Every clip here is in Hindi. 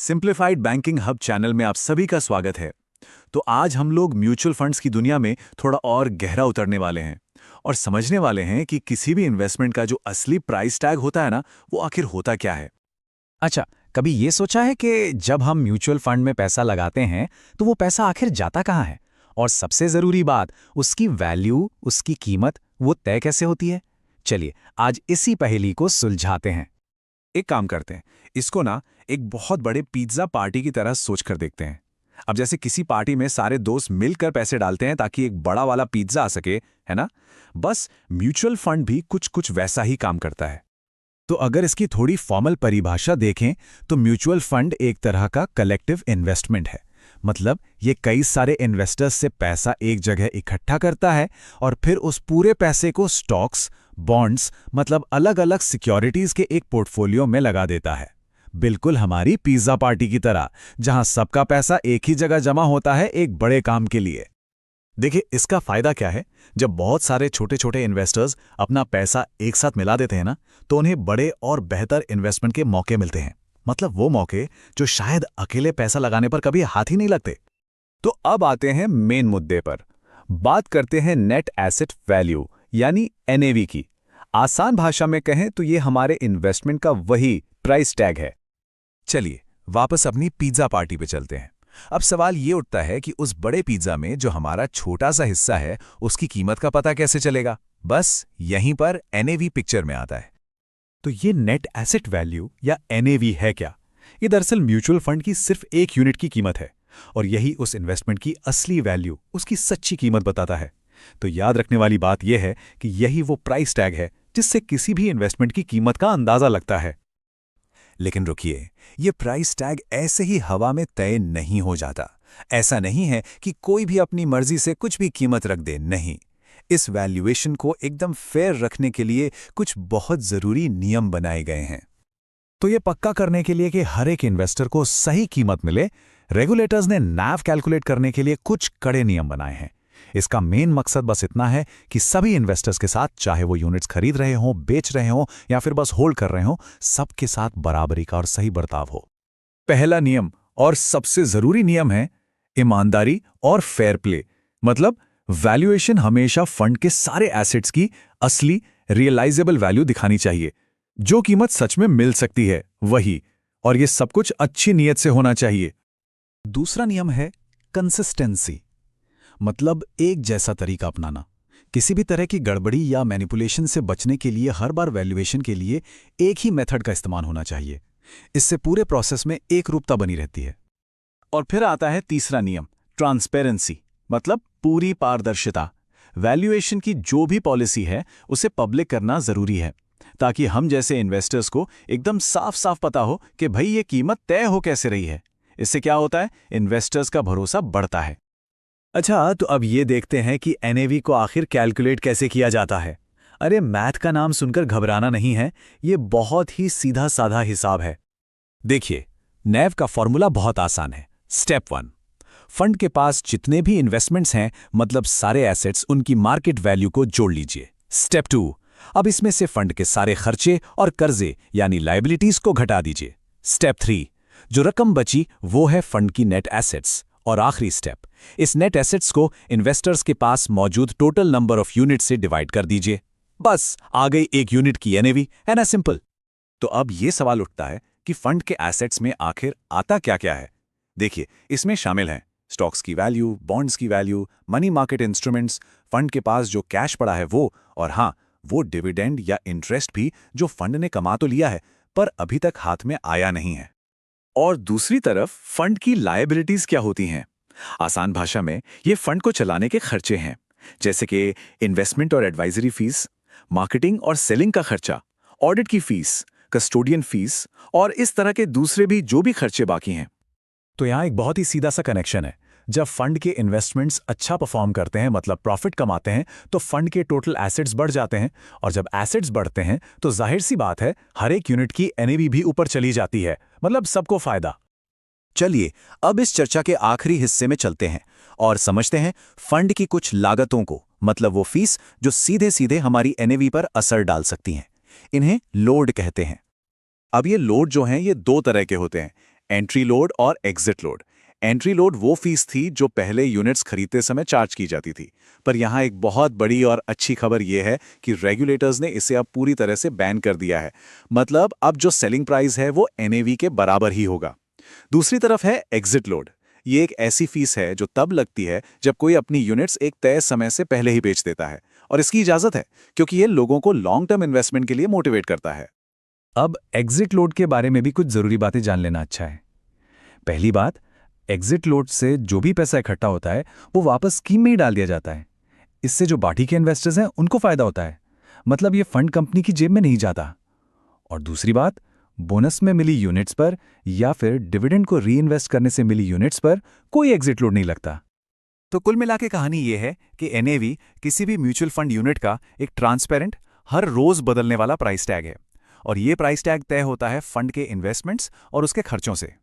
सिंप्लीफाइड बैंकिंग हब चैनल में आप सभी का स्वागत है। तो आज हम लोग म्यूचुअल फंड्स की दुनिया में थोड़ा और गहरा उतरने वाले हैं और समझने वाले हैं कि किसी भी इन्वेस्टमेंट का जो असली प्राइस टैग होता है ना, वो आखिर होता क्या है। अच्छा, कभी ये सोचा है कि जब हम म्यूचुअल फंड में पैसा लगाते हैं तो वो पैसा आखिर जाता कहाँ है? और सबसे ज़रूरी बात, उसकी वैल्यू, उसकी कीमत, वो तय कैसे होती है? चलिए, आज इसी पहेली को सुलझाते हैं। एक काम करते हैं, इसको ना एक बहुत बड़े पिज्ज़ा पार्टी की तरह सोच कर देखते हैं। अब जैसे किसी पार्टी में सारे दोस्त मिलकर पैसे डालते हैं ताकि एक बड़ा वाला पिज्ज़ा आ सके, है ना? बस म्यूचुअल फंड भी कुछ कुछ वैसा ही काम करता है। तो अगर इसकी थोड़ी फॉर्मल परिभाषा देखें तो म्यूचुअल फंड एक तरह का कलेक्टिव इन्वेस्टमेंट है। मतलब ये कई सारे इन्वेस्टर्स से पैसा एक जगह इकट्ठा करता है और फिर उस पूरे पैसे को स्टॉक्स, बॉन्ड्स मतलब अलग-अलग सिक्योरिटीज के एक पोर्टफोलियो में लगा देता है। बिल्कुल हमारी पिज्जा पार्टी की तरह, जहां सबका पैसा एक ही जगह जमा होता है एक बड़े काम के लिए। देखिए, इसका फायदा क्या है। जब बहुत सारे छोटे छोटे इन्वेस्टर्स अपना पैसा एक साथ मिला देते हैं ना, तो उन्हें बड़े और बेहतर इन्वेस्टमेंट के मौके मिलते हैं। मतलब वो मौके जो शायद अकेले पैसा लगाने पर कभी हाथ ही नहीं लगते। तो अब आते हैं मेन मुद्दे पर। बात करते हैं नेट एसेट वैल्यू यानी एनएवी की। आसान भाषा में कहें तो ये हमारे इन्वेस्टमेंट का वही प्राइस टैग है। चलिए वापस अपनी पिज्जा पार्टी पे चलते हैं। अब सवाल ये उठता है कि उस बड़े पिज्जा में जो हमारा छोटा सा हिस्सा है, उसकी कीमत का पता कैसे चलेगा? बस यहीं पर एनएवी पिक्चर में आता है। तो ये नेट एसेट वैल्यू या एनएवी है क्या? ये दरअसल म्यूचुअल फंड की सिर्फ एक यूनिट की कीमत है और यही उस इन्वेस्टमेंट की असली वैल्यू, उसकी सच्ची कीमत बताता है। तो याद रखने वाली बात यह है कि यही वो प्राइस टैग है जिससे किसी भी इन्वेस्टमेंट की कीमत का अंदाजा लगता है। लेकिन रुकिए, ये प्राइस टैग ऐसे ही हवा में तय नहीं हो जाता। ऐसा नहीं है कि कोई भी अपनी मर्जी से कुछ भी कीमत रख दे, नहीं। इस वैल्यूएशन को एकदम फेयर रखने के लिए कुछ बहुत जरूरी नियम बनाए गए हैं। तो ये पक्का करने के लिए कि हर एक इन्वेस्टर को सही कीमत मिले, रेगुलेटर्स ने NAV कैलकुलेट करने के लिए कुछ कड़े नियम बनाए हैं। इसका मेन मकसद बस इतना है कि सभी इन्वेस्टर्स के साथ, चाहे वो यूनिट्स खरीद रहे हों, बेच रहे हों या फिर बस होल्ड कर रहे हों, सबके साथ बराबरी का और सही बर्ताव हो। पहला नियम और सबसे जरूरी नियम है ईमानदारी और फेयर प्ले। मतलब वैल्यूएशन हमेशा फंड के सारे एसेट्स की असली रियलाइजेबल वैल्यू दिखानी चाहिए। जो कीमत सच में मिल सकती है वही, और ये सब कुछ अच्छी नीयत से होना चाहिए। दूसरा नियम है कंसिस्टेंसी। मतलब एक जैसा तरीका अपनाना। किसी भी तरह की गड़बड़ी या मैनिपुलेशन से बचने के लिए हर बार वैल्यूएशन के लिए एक ही मेथड का इस्तेमाल होना चाहिए। इससे पूरे प्रोसेस में एक रूपता बनी रहती है। और फिर आता है तीसरा नियम, ट्रांसपेरेंसी। मतलब पूरी पारदर्शिता। वैल्यूएशन की जो भी पॉलिसी है उसे पब्लिक करना जरूरी है, ताकि हम जैसे इन्वेस्टर्स को एकदम साफ साफ पता हो कि भाई ये कीमत तय हो कैसे रही है। इससे क्या होता है? इन्वेस्टर्स का भरोसा बढ़ता है। अच्छा, तो अब ये देखते हैं कि एनएवी को आखिर कैलकुलेट कैसे किया जाता है। अरे मैथ का नाम सुनकर घबराना नहीं है, ये बहुत ही सीधा साधा हिसाब है। देखिए, NAV का फॉर्मूला बहुत आसान है। स्टेप 1, फंड के पास जितने भी इन्वेस्टमेंट्स हैं, मतलब सारे एसेट्स, उनकी मार्केट वैल्यू को जोड़ लीजिए। स्टेप 2, अब इसमें से फंड के सारे खर्चे और कर्जे यानी लायबिलिटीज को घटा दीजिए। स्टेप 3, जो रकम बची वो है फंड की नेट एसेट्स। और आखिरी स्टेप, इस नेट एसेट्स को इन्वेस्टर्स के पास मौजूद टोटल नंबर ऑफ यूनिट से डिवाइड कर दीजिए। बस आ गई एक यूनिट की एनएवी, है ना सिंपल। तो अब ये सवाल उठता है कि फंड के एसेट्स में आखिर आता क्या क्या है। देखिए, इसमें शामिल हैं स्टॉक्स की वैल्यू, बॉन्ड्स की value, money market instruments, fund के पास जो कैश पड़ा है वो, और हाँ, वो डिविडेंड या इंटरेस्ट भी जो फंड ने कमा तो लिया है पर अभी तक हाथ में आया नहीं है। और दूसरी तरफ फंड की लायबिलिटीज क्या होती हैं? आसान भाषा में ये फंड को चलाने के खर्चे हैं, जैसे कि इन्वेस्टमेंट और एडवाइजरी फीस, मार्केटिंग और सेलिंग का खर्चा, ऑडिट की फीस, कस्टोडियन फीस और इस तरह के दूसरे भी जो भी खर्चे बाकी हैं। तो यहाँ एक बहुत ही सीधा सा कनेक्शन है। जब फंड के इन्वेस्टमेंट्स अच्छा परफॉर्म करते हैं, मतलब प्रॉफिट कमाते हैं, तो फंड के टोटल एसेट्स बढ़ जाते हैं, और जब एसेट्स बढ़ते हैं तो जाहिर सी बात है हर एक यूनिट की एनएवी भी ऊपर चली जाती है। मतलब सबको फायदा। चलिए अब इस चर्चा के आखिरी हिस्से में चलते हैं और समझते हैं फंड की कुछ लागतों को, मतलब वो फीस जो सीधे सीधे हमारी एनएवी पर असर डाल सकती हैं। इन्हें लोड कहते हैं। अब ये लोड जो हैं ये दो तरह के होते हैं। एंट्री लोड और एग्जिट लोड। एंट्री लोड वो फीस थी जो पहले यूनिट्स खरीदते समय चार्ज की जाती थी, पर यहाँ एक बहुत बड़ी और अच्छी खबर ये है कि रेगुलेटर्स ने इसे अब पूरी तरह से बैन कर दिया है। मतलब अब जो सेलिंग प्राइस है वो एनएवी के बराबर ही होगा। दूसरी तरफ है एग्जिट लोड। ये एक ऐसी फीस है जो तब लगती है जब कोई अपनी यूनिट्स एक तय समय से पहले ही बेच देता है, और इसकी इजाजत है क्योंकि ये लोगों को लॉन्ग टर्म इन्वेस्टमेंट के लिए मोटिवेट करता है। अब एग्जिट लोड के बारे में भी कुछ जरूरी बातें जान लेना अच्छा है। पहली बात, एग्जिट लोड से जो भी पैसा इकट्ठा होता है वो वापस स्कीम में ही डाल दिया जाता है। इससे जो बाकी के इन्वेस्टर्स हैं उनको फायदा होता है। मतलब ये फंड कंपनी की जेब में नहीं जाता। और दूसरी बात, बोनस में मिली यूनिट्स पर या फिर डिविडेंड को रीइन्वेस्ट करने से मिली यूनिट्स पर कोई एग्जिट लोड नहीं लगता। तो कुल मिला के कहानी ये है कि एनएवी किसी भी म्यूचुअल फंड यूनिट का एक ट्रांसपेरेंट, हर रोज बदलने वाला प्राइस टैग है, और ये प्राइस टैग तय होता है फंड के इन्वेस्टमेंट्स और उसके खर्चों से।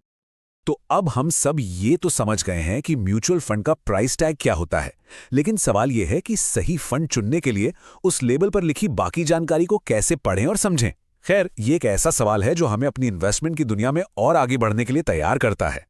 तो अब हम सब ये तो समझ गए हैं कि म्यूचुअल फंड का प्राइस टैग क्या होता है, लेकिन सवाल ये है कि सही फंड चुनने के लिए उस लेबल पर लिखी बाकी जानकारी को कैसे पढ़ें और समझें। खैर, ये एक ऐसा सवाल है जो हमें अपनी इन्वेस्टमेंट की दुनिया में और आगे बढ़ने के लिए तैयार करता है।